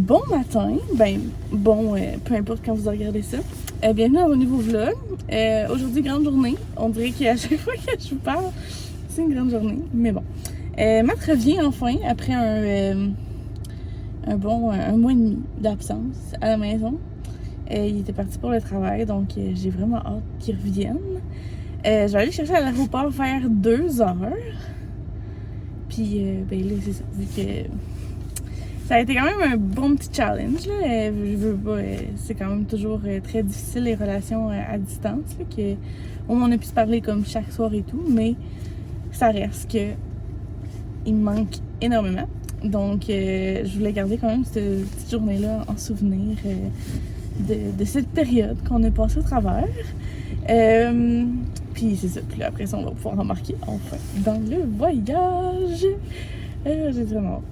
Bon matin, peu importe quand vous regardez ça. Bienvenue dans mon nouveau vlog. Aujourd'hui, grande journée. On dirait qu'à chaque fois que je vous parle, c'est une grande journée. Mais bon. Matt revient enfin après un mois et demi d'absence à la maison. Il était parti pour le travail, donc j'ai vraiment hâte qu'il revienne. Je vais aller chercher à l'aéroport vers 2h. Puis, là, c'est ça. Vu que ça a été quand même un bon petit challenge, là. Je veux pas, c'est quand même toujours très difficile les relations à distance, là, que on a pu se parler comme chaque soir et tout, mais ça reste que il me manque énormément. Donc, je voulais garder quand même cette petite journée-là en souvenir de cette période qu'on a passée au travers. Puis c'est ça. Puis là, après ça, on va pouvoir embarquer enfin dans le voyage. J'ai vraiment hâte.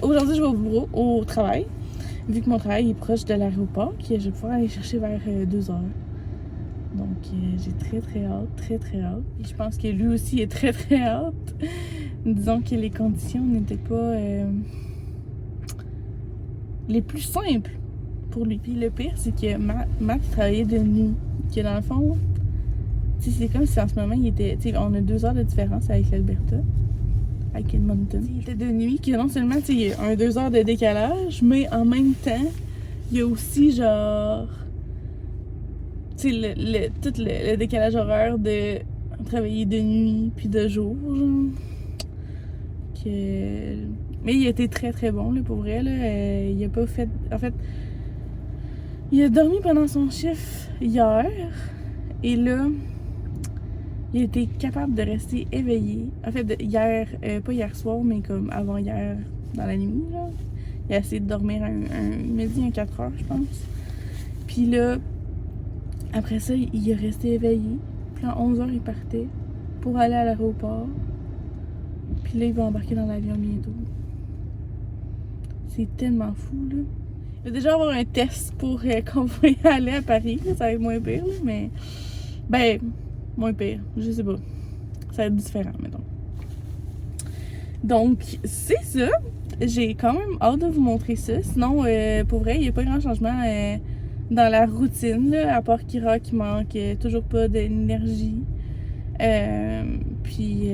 Aujourd'hui, je vais au bureau, au travail. Vu que mon travail est proche de l'aéroport, je vais pouvoir aller chercher vers 2h. Donc, j'ai très hâte. Et je pense que lui aussi est très hâte. Disons que les conditions n'étaient pas les plus simples pour lui. Puis le pire, c'est que Matt travaillait de nuit. Que dans le fond, c'est comme si en ce moment, on a 2 heures de différence avec l'Alberta. Avec Edmonton. Il était de nuit, que non seulement il y a 2 heures de décalage, mais en même temps, il y a aussi genre tout le décalage horaire de travailler de nuit puis de jour. Mais il a été très bon là, pour vrai. Là. Il a pas fait. En fait, il a dormi pendant son chiffre hier et là. Il était capable de rester éveillé. En fait, hier, pas hier soir, mais comme avant-hier, dans la nuit, là. Il a essayé de dormir il m'a dit 4 heures, je pense. Puis là, après ça, il est resté éveillé. Puis à 11h, il partait pour aller à l'aéroport. Puis là, il va embarquer dans l'avion bientôt. C'est tellement fou, là. Il va déjà avoir un test pour qu'on va y aller à Paris. Ça va être moins pire, là, mais... moins pire, je sais pas. Ça va être différent, mettons. Donc, c'est ça. J'ai quand même hâte de vous montrer ça. Sinon, pour vrai, il n'y a pas grand changement dans la routine, là, à part Kira qui manque toujours pas d'énergie. Puis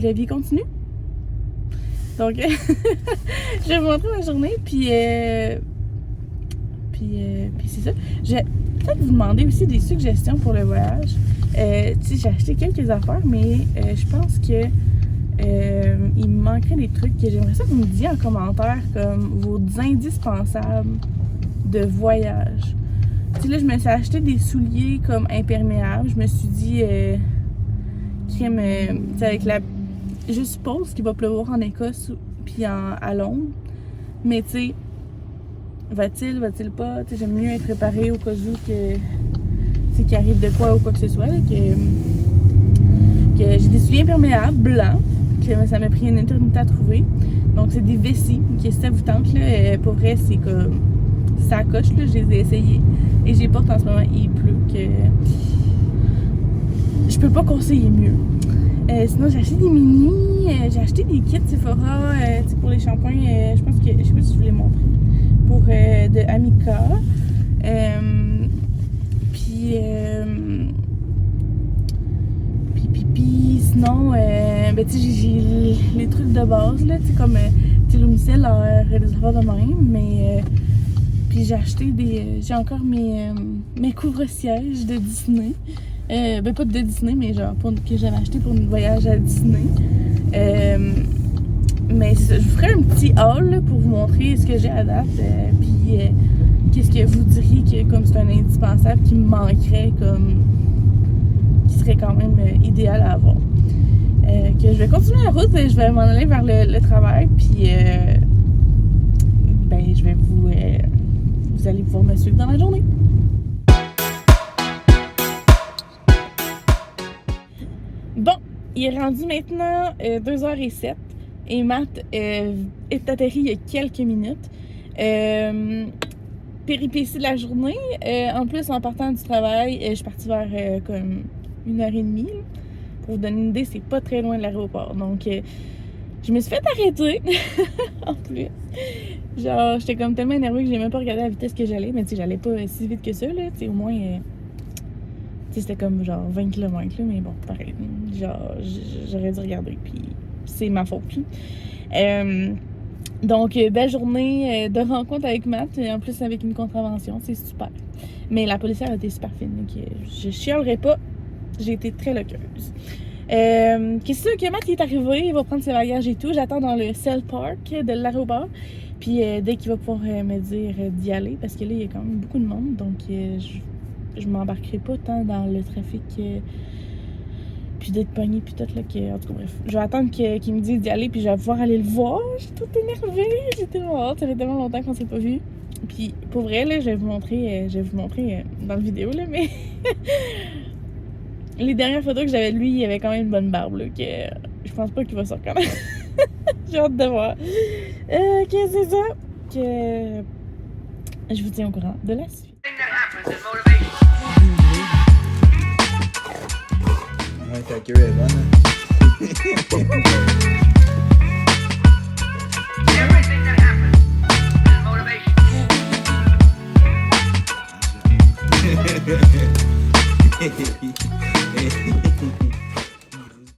la vie continue. Donc, je vais vous montrer ma journée, puis c'est ça. Je vais peut-être vous demander aussi des suggestions pour le voyage. J'ai acheté quelques affaires, mais je pense que il me manquerait des trucs que j'aimerais ça que vous me disiez en commentaire, comme vos indispensables de voyage. Là, je me suis acheté des souliers comme imperméables. Je me suis dit, avec je suppose qu'il va pleuvoir en Écosse puis à Londres. Mais tu sais, va-t-il pas? J'aime mieux être préparée au cas où qu'il arrive de quoi ou quoi que ce soit. Là, que j'ai des souliers imperméables blancs, que ça m'a pris une éternité à trouver. Donc c'est des vessies, que si ça vous tente, là, pour vrai, c'est comme ça coche, là, je les ai essayés. Et j'ai porte en ce moment, il pleut, que je peux pas conseiller mieux. Sinon, j'ai acheté des mini, j'ai acheté des kits Sephora pour les shampoings. Je pense que, je sais pas si je vous les montrer. Pour de Amica. Sinon, j'ai les trucs de base, là, comme l'eau micellaire, des affaires de même, mais puis j'ai acheté j'ai encore mes couvre-sièges de Disney. Pas de Disney, mais genre que j'avais acheté pour un voyage à Disney. Mais je vous ferai un petit haul là, pour vous montrer ce que j'ai à date. Puis qu'est-ce que vous diriez que comme c'est un indispensable qui me manquerait, comme qui serait quand même idéal à avoir. Que je vais continuer la route et je vais m'en aller vers le travail. Puis je vais vous allez pouvoir me suivre dans la journée. Bon, il est rendu maintenant 2h07 et Matt est atterri il y a quelques minutes. Péripéties de la journée. En plus, en partant du travail, je suis partie vers comme 1h30. Pour vous donner une idée, c'est pas très loin de l'aéroport. Donc, Je me suis fait arrêter, en plus. Genre, j'étais comme tellement énervée que j'ai même pas regardé la vitesse que j'allais, mais tu sais, j'allais pas si vite que ça, là, tu sais, au moins... tu sais, c'était comme genre 20 km, là, mais bon, pareil. Genre, j'aurais dû regarder, puis c'est ma faute. Donc, belle journée de rencontre avec Matt, et en plus avec une contravention, c'est super. Mais la policière a été super fine, donc je chialerai pas. J'ai été très loqueuse. Qu'est-ce que Matt il est arrivé, il va prendre ses bagages et tout. J'attends dans le Cell Park de l'aéroport. Puis dès qu'il va pouvoir me dire d'y aller, parce que là, il y a quand même beaucoup de monde, donc je m'embarquerai pas tant dans le trafic, puis d'être pogné, puis tout, là, en tout cas, bref. Je vais attendre qu'il me dise d'y aller, puis je vais pouvoir aller le voir. Je suis toute énervée, j'ai tellement hâte, ça fait tellement longtemps qu'on s'est pas vu. Puis pour vrai, là, je vais vous montrer dans la vidéo, là, mais... Les dernières photos que j'avais de lui, il avait quand même une bonne barbe, là, que je pense pas qu'il va se reconnaître. J'ai hâte de voir. Qu'est-ce que c'est ça? Que je vous tiens au courant de la suite. Ouais, ta queue est bonne.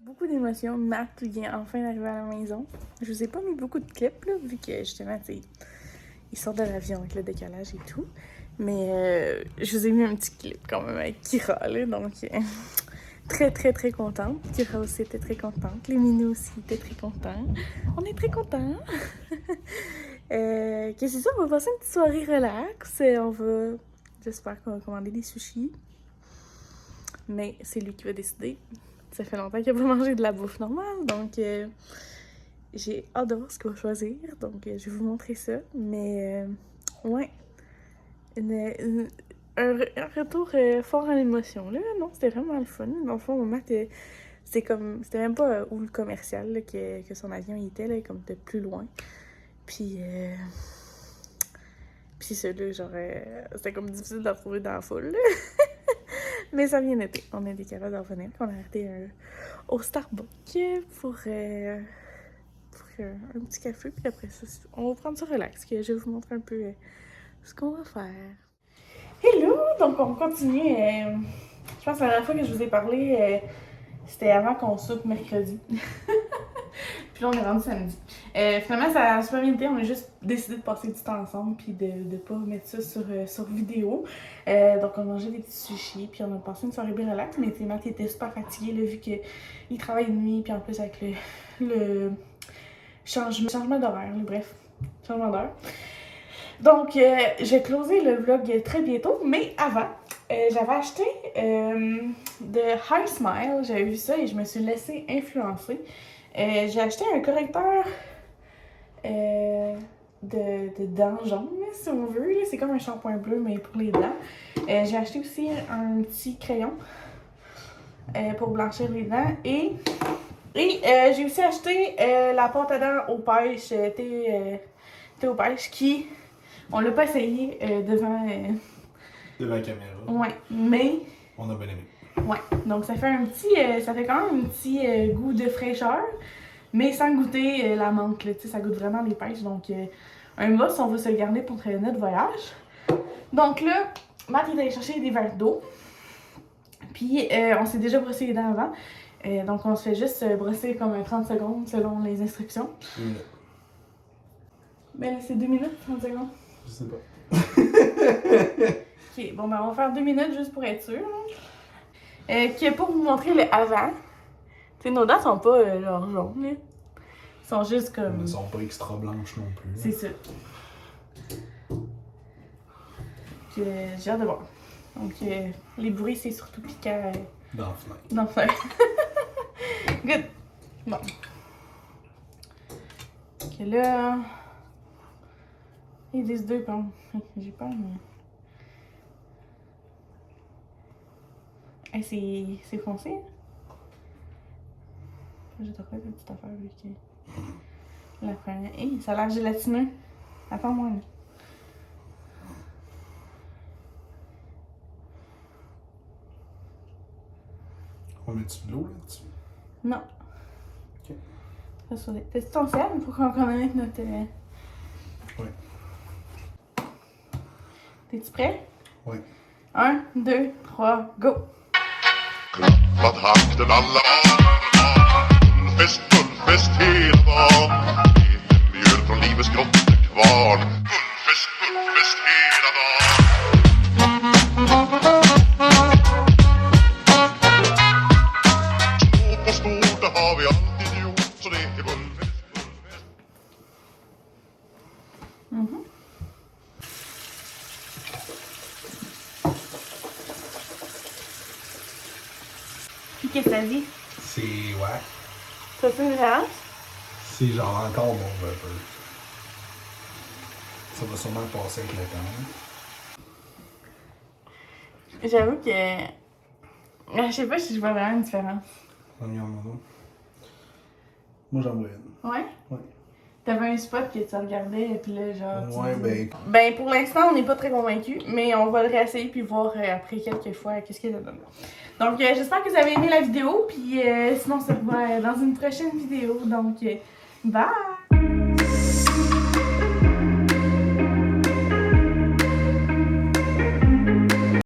Beaucoup d'émotions. Matt vient enfin d'arriver à la maison. Je vous ai pas mis beaucoup de clips, là, vu que justement, tu sais, il sort de l'avion avec le décalage et tout. Mais je vous ai mis un petit clip quand même avec Kira, là, donc très très très contente. Kira aussi était très contente. Les minous aussi étaient très contents. On est très contents. Qu'est-ce que c'est ça? On va passer une petite soirée relax. J'espère qu'on va commander des sushis. Mais c'est lui qui va décider. Ça fait longtemps qu'il n'a pas mangé de la bouffe normale, donc j'ai hâte de voir ce qu'il va choisir. Donc je vais vous montrer ça. Mais ouais, un retour fort en émotion. Là, non, c'était vraiment le fun. Dans le fond, au moment, c'était même pas où le commercial là, que son avion il était, là, comme de plus loin. Puis c'est ça, là, genre, c'était comme difficile de la trouver dans la foule. Là. Mais ça a bien été. On a été capable d'en revenir. On a arrêté au Starbucks pour un petit café. Puis après ça, on va prendre ça relax. Que je vais vous montrer un peu ce qu'on va faire. Hello! Donc on continue. Je pense que la dernière fois que je vous ai parlé, c'était avant qu'on soupe mercredi. Puis là, on est rendu samedi. Finalement, ça a super bien été. On a juste décidé de passer du temps ensemble puis de pas mettre ça sur vidéo. Donc, on a mangé des petits sushis puis on a passé une soirée bien relax. Mais Matt était super fatigué là, vu qu'il travaille de nuit. Puis en plus, avec le changement d'horaire. Bref, changement d'heure. Donc, je vais closer le vlog très bientôt. Mais avant, j'avais acheté de High Smile. J'avais vu ça et je me suis laissée influencer. J'ai acheté un correcteur de dents jaunes, si on veut. C'est comme un shampoing bleu, mais pour les dents. J'ai acheté aussi un petit crayon pour blanchir les dents. Et j'ai aussi acheté la pâte à dents aux pêches, thé aux pêches, qui, on l'a pas essayé devant la caméra. Ouais, mais... On a bien aimé. Ouais, donc ça fait ça fait quand même un petit goût de fraîcheur, mais sans goûter la menthe, là, tu sais, ça goûte vraiment les pêches, donc un must, on va se le garder pour notre voyage. Donc là, Matt est allé chercher des verres d'eau, puis on s'est déjà brossé les dents avant, donc on se fait juste brosser comme 30 secondes selon les instructions. 2 minutes. Ben là, c'est 2 minutes, 30 secondes. Je sais pas. Ok, bon ben on va faire 2 minutes juste pour être sûr. Pour vous montrer le avant, tu sais, nos dents sont pas genre jaunes, là. Ils sont juste comme... Elles ne sont pas extra blanches non plus. C'est ça. J'ai hâte de voir. Donc, les bruits, c'est surtout piquant Dans la fenêtre. dans le fenêtre. Good. Bon. Ok, là... Ils disent 2 pounds. J'ai peur, mais... Hey, c'est foncé, hein? Je te refais une petite affaire, vu que... La première... Hey, ça a l'air gélatineux. Attends-moi, là. On met-tu de l'eau là-dessus? Non. Ok. Ça soit. T'as-tu ton sel pour qu'on mette notre. Oui. T'es-tu prêt? Oui. 1, 2, 3, go! Klappat takten alla Fullfest hela dagen Mjöl från livets grottekvarn Fullfest hela dagen Små på stort, det har vi alltid gjort Så det är fullfest Qu'est-ce que ça dit? C'est wack. T'as-tu une référence? C'est genre encore bon un peu. Ça va sûrement passer avec le temps. J'avoue que. Je sais pas si je vois vraiment une différence. Moi j'en vois une. Ouais? Ouais. T'avais un spot que tu regardais et puis là, genre. tu Ouais, dis- ben. Ben, pour l'instant, on n'est pas très convaincus, mais on va le réessayer puis voir après quelques fois qu'est-ce que ça donne. Donc, j'espère que vous avez aimé la vidéo, puis sinon, on se revoit dans une prochaine vidéo. Donc, bye!